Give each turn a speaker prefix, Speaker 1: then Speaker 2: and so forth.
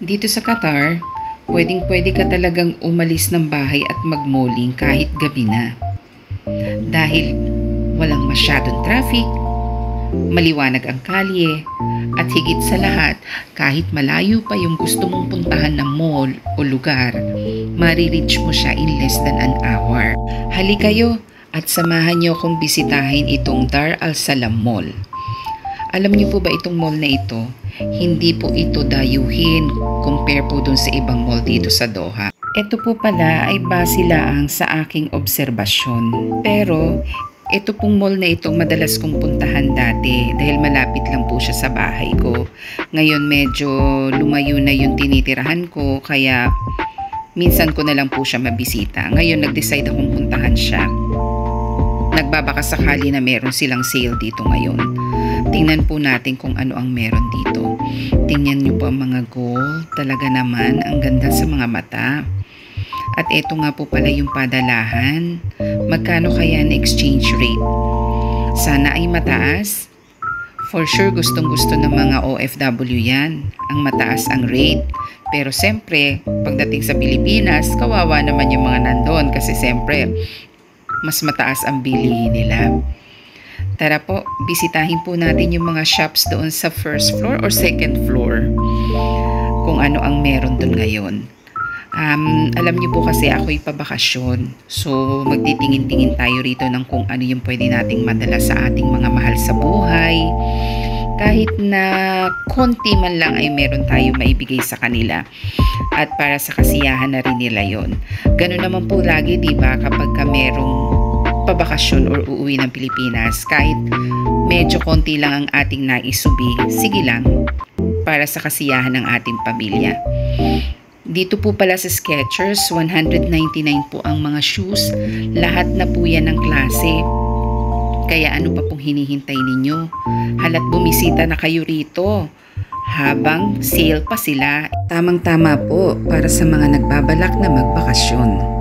Speaker 1: Dito sa Qatar, pwedeng-pwede ka talagang umalis ng bahay at magmoling kahit gabi na. Dahil walang masyadong traffic, maliwanag ang kalye, at higit sa lahat, kahit malayo pa yung gusto mong puntahan na mall o lugar, marireach mo siya in less than an hour. Halika kayo at samahan niyo akong bisitahin itong Dar Al Salam Mall. Alam niyo po ba itong mall na ito? Hindi po ito dayuhin compare po dun sa ibang mall dito sa Doha. Ito po pala ay base lang sa aking obserbasyon. Pero ito pong mall na ito madalas kong puntahan dati dahil malapit lang po siya sa bahay ko. Ngayon medyo lumayo na yung tinitirahan ko kaya minsan ko na lang po siya mabisita. Ngayon nag-decide akong puntahan siya. Nagbabaka sakali na meron silang sale dito ngayon. Tingnan po natin kung ano ang meron dito. Tingnan nyo po ang mga gold. Talaga naman, ang ganda sa mga mata. At eto nga po pala yung padalahan. Magkano kaya na exchange rate? Sana ay mataas. For sure, gustong-gusto ng mga OFW yan. Ang mataas ang rate. Pero siyempre, pagdating sa Pilipinas, kawawa naman yung mga nandun. Kasi siyempre, mas mataas ang bilihin nila. Tara po, bisitahin po natin yung mga shops doon sa first floor or second floor. Kung ano ang meron doon ngayon. Alam niyo po kasi ako'y pabakasyon. So, magtitingin-tingin tayo rito ng kung ano yung pwede nating madala sa ating mga mahal sa buhay. Kahit na konti man lang ay meron tayo maibigay sa kanila. At para sa kasiyahan na rin nila yon. Ganun naman po lagi, diba, kapag ka merong pabakasyon or uuwi ng Pilipinas, kahit medyo konti lang ang ating naisubi, sige lang, para sa kasiyahan ng ating pamilya. Dito po pala sa Skechers, 199 po ang mga shoes. Lahat na po yan ng klase. Kaya ano pa pong hinihintay ninyo? Halat bumisita na kayo rito. Habang sale pa sila. Tamang-tama po para sa mga nagbabalak na magbakasyon.